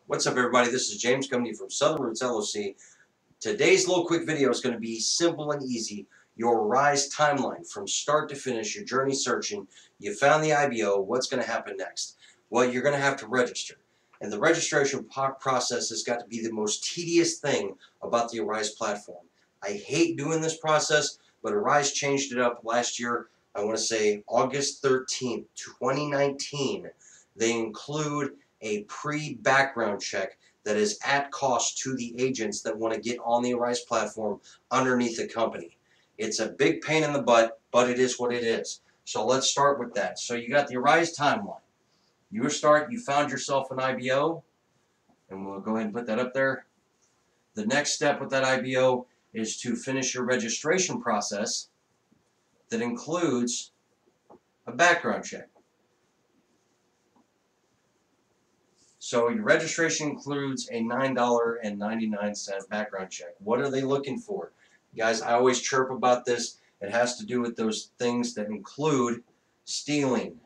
What's up, everybody? This is James coming to you from Southern Roots LLC. Today's little quick video is going to be simple and easy. Your Arise timeline from start to finish, your journey searching. You found the IBO. What's going to happen next? Well, you're going to have to register. And the registration process has got to be the most tedious thing about the Arise platform. I hate doing this process, but Arise changed it up last year. I want to say August 13th, 2019. They include a pre-background check that is at cost to the agents that want to get on the Arise platform underneath the company. It's a big pain in the butt, but it is what it is. So let's start with that. So you got the Arise timeline. You found yourself an IBO, and we'll go ahead and put that up there. The next step with that IBO is to finish your registration process that includes a background check. So your registration includes a $9.99 background check. What are they looking for? Guys, I always chirp about this. It has to do with those things that include stealing,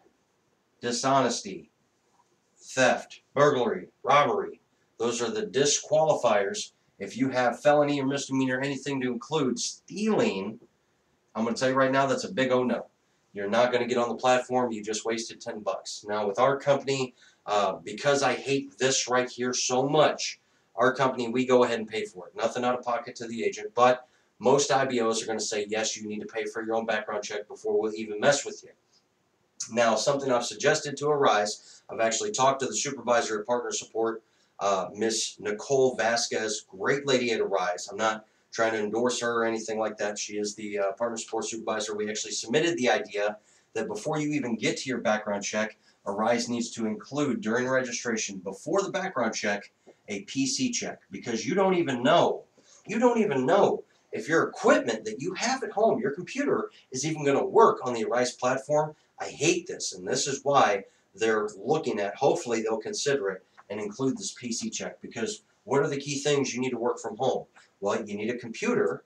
dishonesty, theft, burglary, robbery. Those are the disqualifiers. If you have felony or misdemeanor, anything to include stealing, I'm going to tell you right now, that's a big no. You're not going to get on the platform. You just wasted $10. Now, with our company, because I hate this right here so much, our company, we go ahead and pay for it. Nothing out of pocket to the agent, but most IBOs are going to say, yes, you need to pay for your own background check before we'll even mess with you. Now, something I've suggested to Arise, I've actually talked to the supervisor at Partner Support, Miss Nicole Vasquez, great lady at Arise. I'm not trying to endorse her or anything like that. She is the Partner Support Supervisor. We actually submitted the idea that before you even get to your background check, Arise needs to include during registration, before the background check, a PC check, because you don't even know if your equipment that you have at home, your computer, is even going to work on the Arise platform. I hate this, and this is why they're looking at, hopefully they'll consider it and include this PC check, because what are the key things you need to work from home? Well, you need a computer,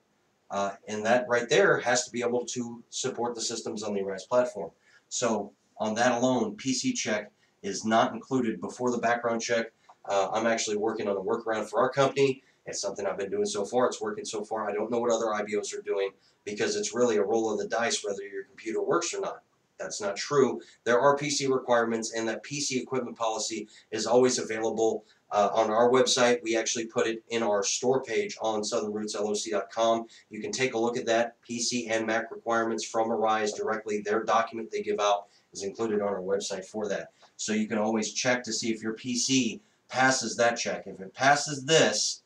and that right there has to be able to support the systems on the Arise platform. So on that alone, PC check is not included before the background check. I'm actually working on a workaround for our company. It's something I've been doing so far. It's working so far. I don't know what other IBOs are doing, because it's really a roll of the dice whether your computer works or not. That's not true. There are PC requirements, and that PC equipment policy is always available on our website. We actually put it in our store page on southernrootsloc.com. You can take a look at that. PC and Mac requirements from Arise directly. Their document they give out is included on our website for that. So you can always check to see if your PC passes that check. If it passes that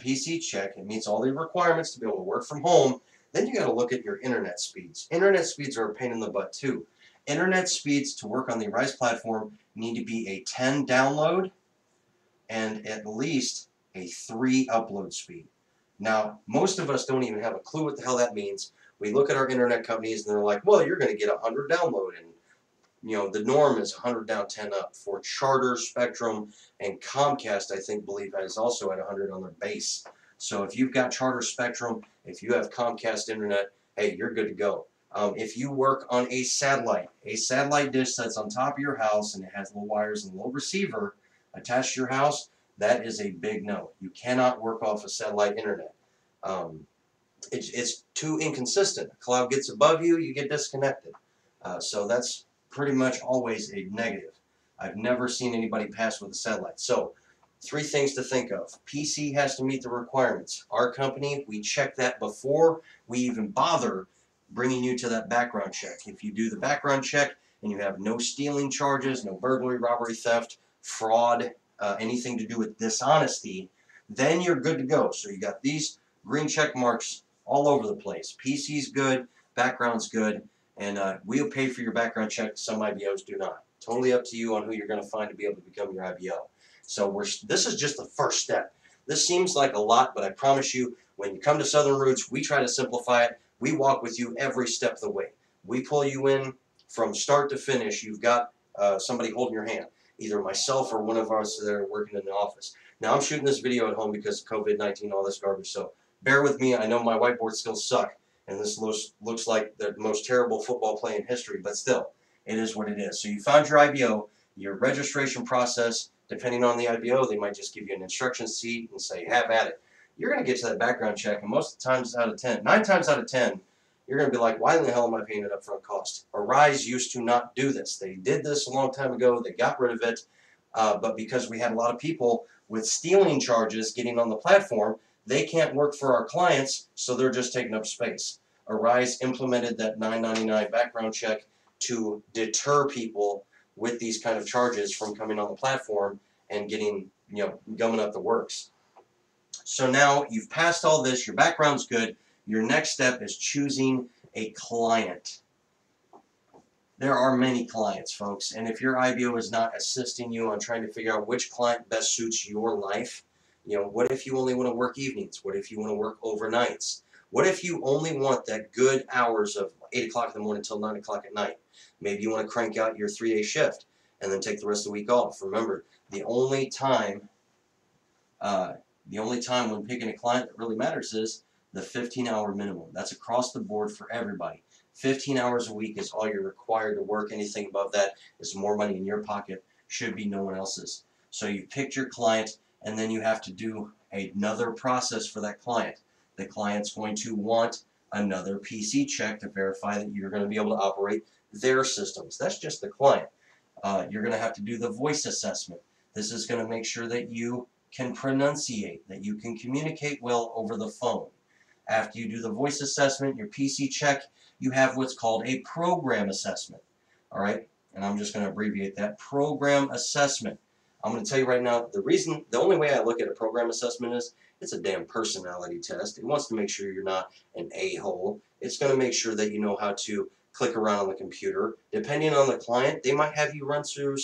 PC check, it meets all the requirements to be able to work from home, then you got to look at your internet speeds. Internet speeds are a pain in the butt too. Internet speeds to work on the Arise platform need to be a 10 download and at least a 3 upload speed. Now, most of us don't even have a clue what the hell that means. We look at our internet companies and they're like, well, you're going to get 100 download, and the norm is 100 down, 10 up. For Charter, Spectrum, and Comcast, I believe is also at 100 on their base. So if you've got Charter, Spectrum, if you have Comcast internet, hey, you're good to go. If you work on a satellite dish that's on top of your house and it has little wires and a little receiver attached to your house, that is a big no. You cannot work off of satellite internet. It's too inconsistent. A cloud gets above you, you get disconnected. So that's pretty much always a negative. I've never seen anybody pass with a satellite. So 3 things to think of. PC has to meet the requirements. Our company, we check that before we even bother bringing you to that background check. If you do the background check and you have no stealing charges, no burglary, robbery, theft, fraud, anything to do with dishonesty, then you're good to go. So you got these green check marks all over the place. PC's good, background's good, and we'll pay for your background check. Some IBOs do not. Totally up to you on who you're going to find to be able to become your IBO. So this is just the first step. This seems like a lot, but I promise you, when you come to Southern Roots, we try to simplify it. We walk with you every step of the way. We pull you in from start to finish. You've got somebody holding your hand, either myself or one of us that are working in the office. Now, I'm shooting this video at home because of COVID-19, all this garbage, so bear with me. I know my whiteboard skills suck, and this looks like the most terrible football play in history, but still, it is what it is. So you found your IBO. Your registration process, depending on the IBO, they might just give you an instruction sheet and say, have at it. You're going to get to that background check, and most of the times out of 10, 9 times out of 10, you're going to be like, why in the hell am I paying an upfront cost? Arise used to not do this. They did this a long time ago. They got rid of it. But because we had a lot of people with stealing charges getting on the platform, they can't work for our clients, so they're just taking up space. Arise implemented that $9.99 background check to deter people with these kind of charges from coming on the platform and getting, gumming up the works. So now you've passed all this, your background's good. Your next step is choosing a client. There are many clients, folks, and if your IBO is not assisting you on trying to figure out which client best suits your life, what if you only want to work evenings? What if you want to work overnights? What if you only want that good hours of 8 o'clock in the morning until 9 o'clock at night? Maybe you want to crank out your 3-day shift and then take the rest of the week off. Remember, the only time when picking a client that really matters is the 15-hour minimum. That's across the board for everybody. 15 hours a week is all you're required to work. Anything above that is more money in your pocket, should be no one else's. So you picked your client, and then you have to do another process for that client. The client's going to want another PC check to verify that you're going to be able to operate their systems. That's just the client. You're going to have to do the voice assessment. This is going to make sure that you can pronunciate, that you can communicate well over the phone. After you do the voice assessment, your PC check, you have what's called a program assessment. All right, and I'm just going to abbreviate that. Program assessment. I'm going to tell you right now, the only way I look at a program assessment is it's a damn personality test. It wants to make sure you're not an a-hole. It's going to make sure that you know how to click around on the computer. Depending on the client, they might have you run through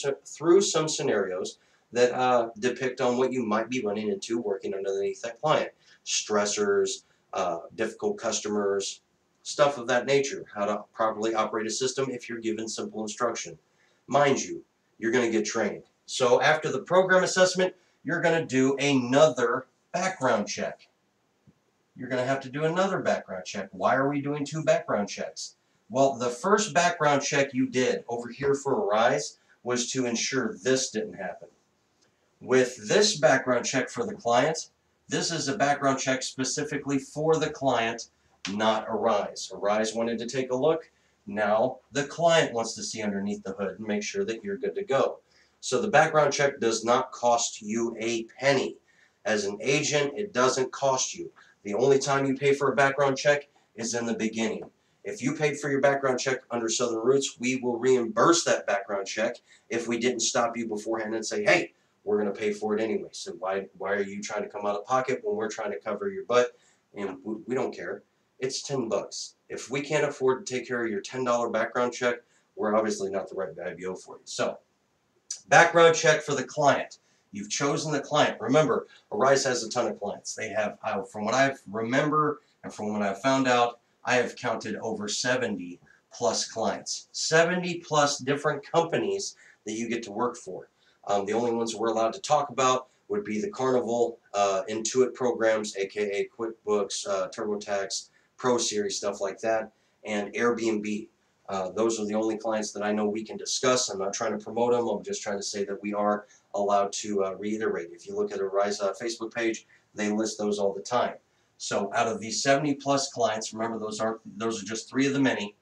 some scenarios that depict on what you might be running into working underneath that client. Stressors, difficult customers, stuff of that nature. How to properly operate a system if you're given simple instruction. Mind you, you're going to get trained. So after the program assessment, you're going to do another background check. You're going to have to do another background check. Why are we doing 2 background checks? Well, the first background check you did over here for Arise was to ensure this didn't happen. With this background check for the client, this is a background check specifically for the client, not Arise. Arise wanted to take a look. Now the client wants to see underneath the hood and make sure that you're good to go. So the background check does not cost you a penny. As an agent, it doesn't cost you. The only time you pay for a background check is in the beginning. If you paid for your background check under Southern Roots, we will reimburse that background check if we didn't stop you beforehand and say, hey, we're going to pay for it anyway. So why are you trying to come out of pocket when we're trying to cover your butt? And we don't care. It's $10. If we can't afford to take care of your $10 background check, we're obviously not the right IBO for you. So, background check for the client. You've chosen the client. Remember, Arise has a ton of clients. They have, from what I remember and from what I've found out, I have counted over 70 plus clients. 70 plus different companies that you get to work for. The only ones we're allowed to talk about would be the Carnival, Intuit programs, aka QuickBooks, TurboTax, Pro Series, stuff like that, and Airbnb. Those are the only clients that I know we can discuss. I'm not trying to promote them. I'm just trying to say that we are allowed to reiterate. If you look at a Rise Facebook page, they list those all the time. So out of these 70 plus clients, remember those are just 3 of the many.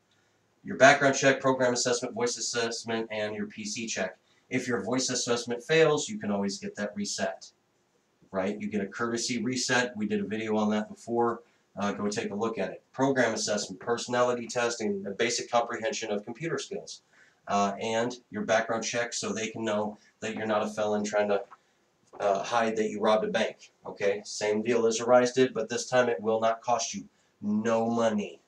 Your background check, program assessment, voice assessment, and your PC check. If your voice assessment fails, you can always get that reset, right? You get a courtesy reset. We did a video on that before. Go take a look at it. Program assessment, personality testing, a basic comprehension of computer skills, and your background check so they can know that you're not a felon trying to hide that you robbed a bank. Okay, same deal as Arise did, but this time it will not cost you no money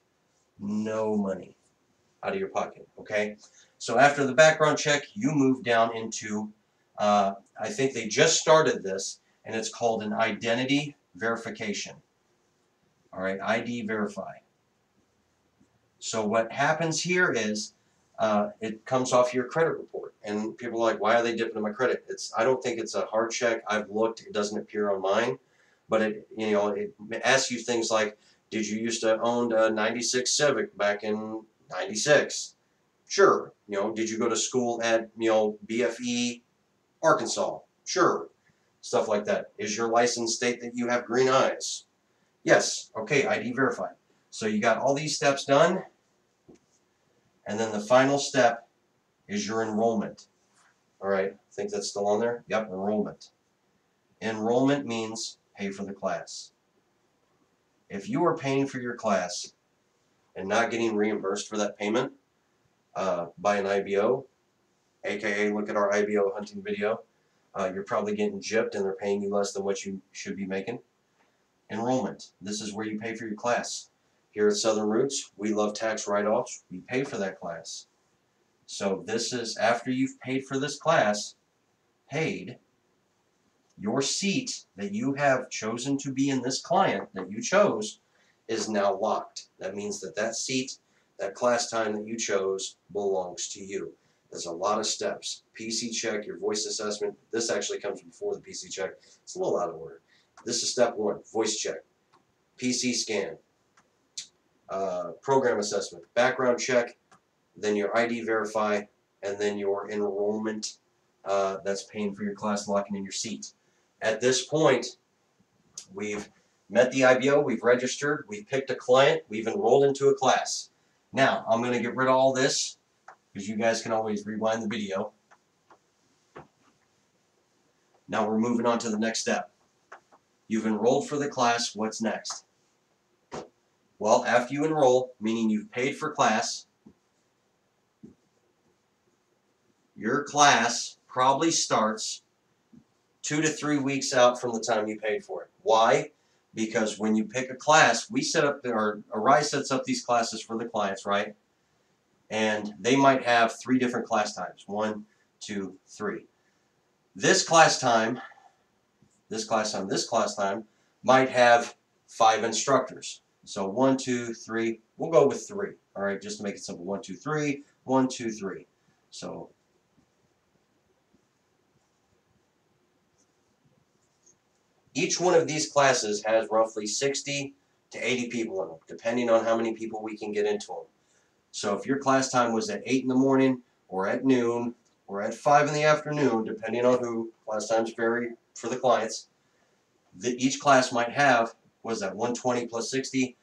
out of your pocket. Okay, so after the background check, you move down into, I think they just started this, and it's called an identity verification. All right, ID Verify. So what happens here is it comes off your credit report, and people are like, "Why are they dipping in my credit?" I don't think it's a hard check. I've looked; it doesn't appear on mine, but it asks you things like, "Did you used to own a '96 Civic back in '96?" Sure. Did you go to school at, BFE, Arkansas? Sure. Stuff like that. Is your license state that you have green eyes? Yes. Okay, ID verified. So you got all these steps done, and then the final step is your enrollment. All right, I think that's still on there. Yep, enrollment. Enrollment means pay for the class. If you are paying for your class and not getting reimbursed for that payment by an IBO, aka look at our IBO hunting video, you're probably getting gypped and they're paying you less than what you should be making. Enrollment. This is where you pay for your class. Here at Southern Roots, we love tax write-offs. We pay for that class. So this is after you've paid for this class, your seat that you have chosen to be in this client that you chose is now locked. That means that seat, that class time that you chose belongs to you. There's a lot of steps. PC check, your voice assessment. This actually comes before the PC check. It's a little out of order. This is step one, voice check. PC scan. Program assessment. Background check. Then your ID verify. And then your enrollment. That's paying for your class, locking in your seat. At this point, we've met the IBO, we've registered, we've picked a client, we've enrolled into a class. Now, I'm going to get rid of all this because you guys can always rewind the video. Now we're moving on to the next step. You've enrolled for the class, what's next? Well, after you enroll, meaning you've paid for class, your class probably starts 2 to 3 weeks out from the time you paid for it. Why? Because when you pick a class, Arise sets up these classes for the clients, right? And they might have 3 different class times. 1, 2, 3. This class time might have 5 instructors. So 1, 2, 3. We'll go with 3. All right, just to make it simple. 1, 2, 3. 1, 2, 3. So each one of these classes has roughly 60 to 80 people in them, depending on how many people we can get into them. So if your class time was at 8 in the morning, or at noon, or at 5 in the afternoon, depending on who, class times vary for the clients, each class might have, 120 plus 60?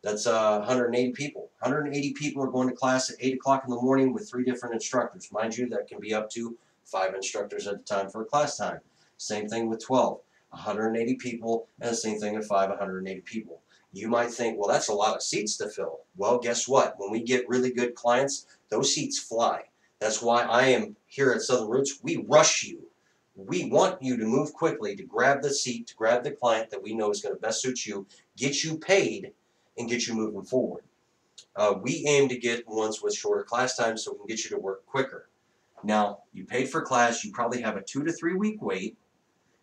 That's 180 people. 180 people are going to class at 8 o'clock in the morning with 3 different instructors. Mind you, that can be up to 5 instructors at a time for a class time. Same thing with 12. 180 people, and the same thing at 5, 180 people. You might think, well, that's a lot of seats to fill. Well, guess what? When we get really good clients, those seats fly. That's why I am here at Southern Roots. We rush you. We want you to move quickly to grab the seat, to grab the client that we know is going to best suit you, get you paid, and get you moving forward. We aim to get ones with shorter class times so we can get you to work quicker. Now, you paid for class. You probably have a 2 to 3 week wait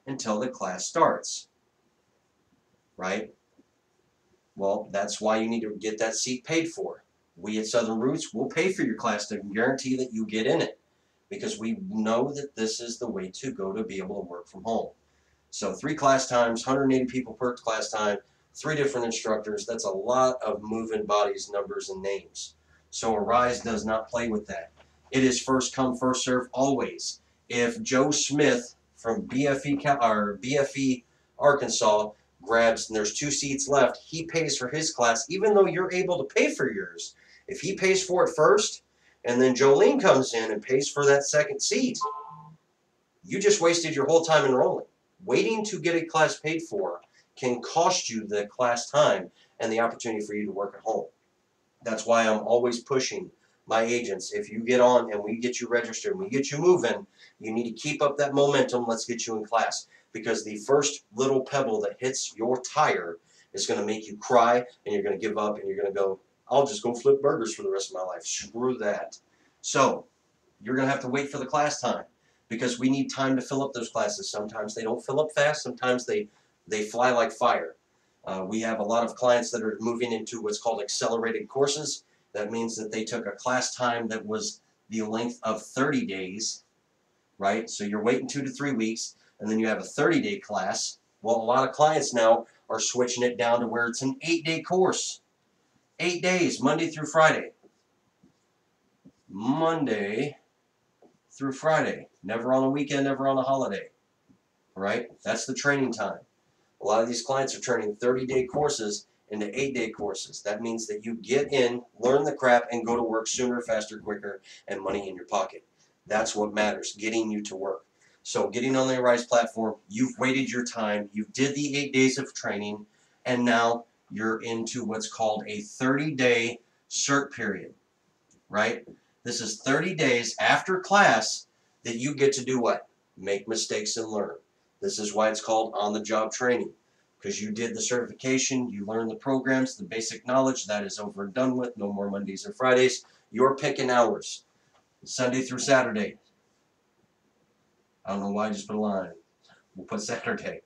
until the class starts, right? Well, that's why you need to get that seat paid for. We at Southern Roots will pay for your class to guarantee that you get in it because we know that this is the way to go to be able to work from home. So 3 class times, 180 people per class time, 3 different instructors. That's a lot of moving bodies, numbers, and names. So Arise does not play with that. It is first come, first serve always. If Joe Smith from BFE Arkansas grabs, and there's 2 seats left, he pays for his class, even though you're able to pay for yours. If he pays for it first, and then Jolene comes in and pays for that second seat, you just wasted your whole time enrolling. Waiting to get a class paid for can cost you the class time and the opportunity for you to work at home. That's why I'm always pushing my agents. If you get on and we get you registered and we get you moving, you need to keep up that momentum. Let's get you in class. Because the first little pebble that hits your tire is going to make you cry and you're going to give up and you're going to go, I'll just go flip burgers for the rest of my life. Screw that. So you're going to have to wait for the class time because we need time to fill up those classes. Sometimes they don't fill up fast. Sometimes they fly like fire. We have a lot of clients that are moving into what's called accelerated courses. That means that they took a class time that was the length of 30 days, right? So you're waiting 2 to 3 weeks, and then you have a 30-day class. Well, a lot of clients now are switching it down to where it's an 8-day course. 8 days, Monday through Friday. Monday through Friday. Never on a weekend, never on a holiday. Right? That's the training time. A lot of these clients are turning 30-day courses into 8-day courses. That means that you get in, learn the crap, and go to work sooner, faster, quicker, and money in your pocket. That's what matters, getting you to work. So getting on the Arise platform, you've waited your time, you did the 8 days of training, and now you're into what's called a 30-day cert period, right? This is 30 days after class that you get to do what? Make mistakes and learn. This is why it's called on-the-job training, because you did the certification, you learned the programs, the basic knowledge, that is over and done with, no more Mondays and Fridays. You're picking hours, Sunday through Saturday. I don't know why I just put a line. We'll put Saturday.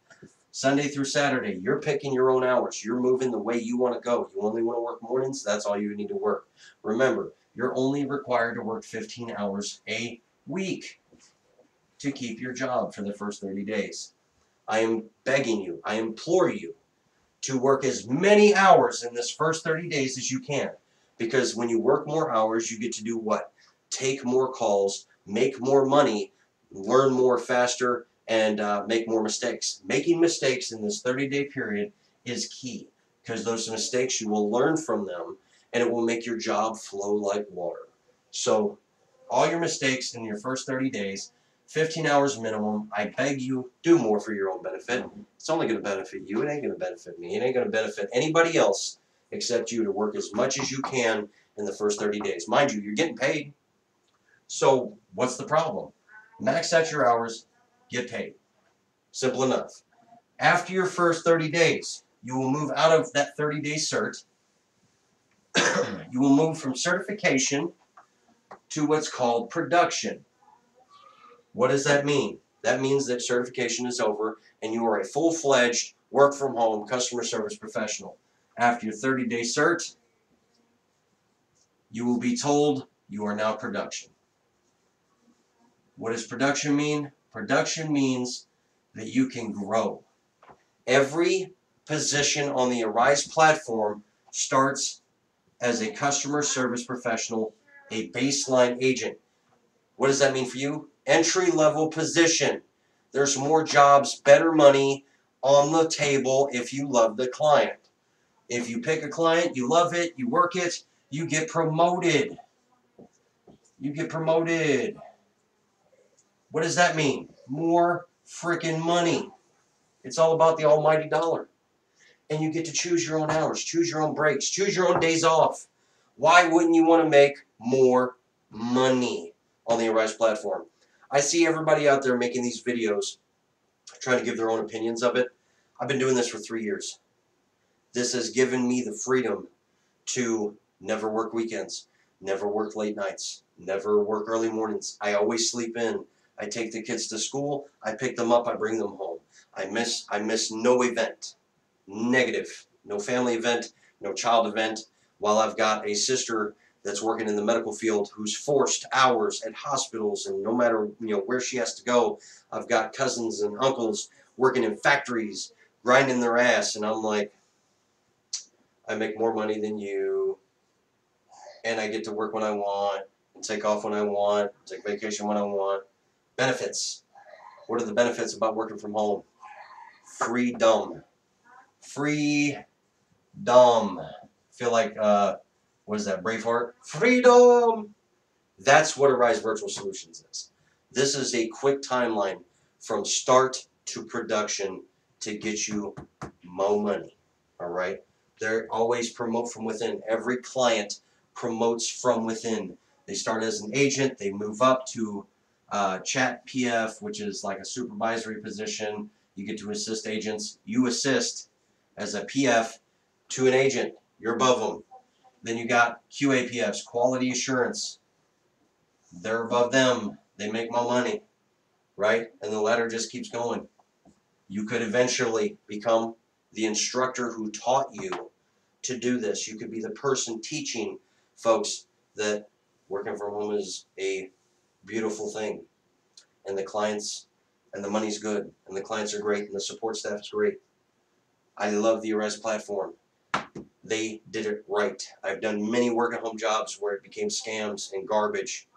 Sunday through Saturday, you're picking your own hours. You're moving the way you want to go. You only want to work mornings, that's all you need to work. Remember, you're only required to work 15 hours a week to keep your job for the first 30 days. I am begging you, I implore you to work as many hours in this first 30 days as you can. Because when you work more hours, you get to do what? Take more calls, make more money, learn more faster, and make more mistakes. Making mistakes in this 30-day period is key, because those mistakes, you will learn from them, and it will make your job flow like water. So all your mistakes in your first 30 days, 15 hours minimum. I beg you, do more for your own benefit. It's only going to benefit you. It ain't going to benefit me. It ain't going to benefit anybody else except you, to work as much as you can in the first 30 days. Mind you, you're getting paid. So what's the problem? Max out your hours, get paid. Simple enough. After your first 30 days, you will move out of that 30-day cert. You will move from certification to what's called production. What does that mean? That means that certification is over and you are a full-fledged work-from-home customer service professional. After your 30-day cert, you will be told you are now production. What does production mean? Production means that you can grow. Every position on the Arise platform starts as a customer service professional, a baseline agent. What does that mean for you? Entry-level position. There's more jobs, better money on the table if you love the client. If you pick a client, you love it, you work it, you get promoted. You get promoted. What does that mean? More freaking money. It's all about the almighty dollar. And you get to choose your own hours, choose your own breaks, choose your own days off. Why wouldn't you want to make more money on the Arise platform? I see everybody out there making these videos, trying to give their own opinions of it. I've been doing this for 3 years. This has given me the freedom to never work weekends, never work late nights, never work early mornings. I always sleep in. I take the kids to school, I pick them up, I bring them home. I miss no event. Negative. No family event, no child event. While I've got a sister that's working in the medical field who's forced hours at hospitals, and no matter where she has to go, I've got cousins and uncles working in factories, grinding their ass, and I'm like, I make more money than you, and I get to work when I want, and take off when I want, take vacation when I want. Benefits. What are the benefits about working from home? Freedom. Freedom. Feel like, what is that, Braveheart? Freedom! That's what Arise Virtual Solutions is. This is a quick timeline from start to production to get you more money, all right? They always promote from within. Every client promotes from within. They start as an agent, they move up to chat PF, which is like a supervisory position. You get to assist agents. You assist as a PF to an agent. You're above them. Then you got QAPFs, quality assurance. They're above them. They make more money, right? And the ladder just keeps going. You could eventually become the instructor who taught you to do this. You could be the person teaching folks that working from home is a beautiful thing. And the clients and the money's good. And the clients are great. And the support staff is great. I love the Arise platform. they did it right. I've done many work at home jobs where it became scams and garbage.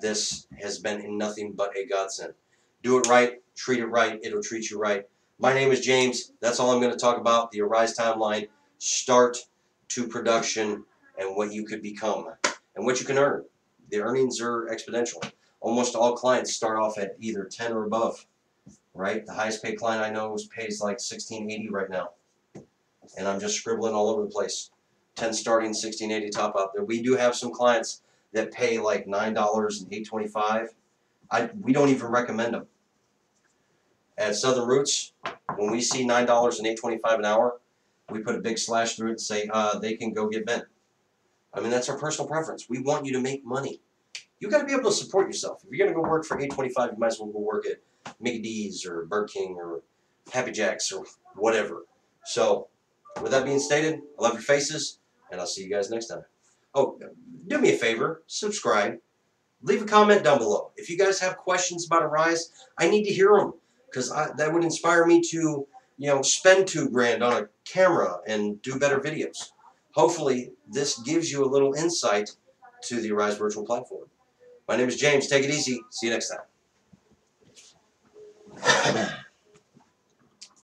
This has been nothing but a godsend. Do it right, treat it right, it'll treat you right. My name is James. That's all I'm going to talk about. The Arise timeline, start to production, and what you could become and what you can earn. The earnings are exponential. Almost all clients start off at either 10 or above, right? The highest paid client I know pays like $16.80 right now. And I'm just scribbling all over the place. 10 starting, $16.80 top up. We do have some clients that pay like $9 and $8.25. We don't even recommend them. At Southern Roots, when we see $9 and $8.25 an hour, we put a big slash through it and say they can go get bent. I mean, that's our personal preference. We want you to make money. You got to be able to support yourself. If you're going to go work for $8.25, you might as well go work at Mickey D's or Burger King or Happy Jack's or whatever. So, with that being stated, I love your faces, and I'll see you guys next time. Oh, do me a favor, subscribe. Leave a comment down below. If you guys have questions about Arise, I need to hear them, because that would inspire me to, spend $2,000 on a camera and do better videos. Hopefully, this gives you a little insight to the Arise virtual platform. My name is James. Take it easy. See you next time.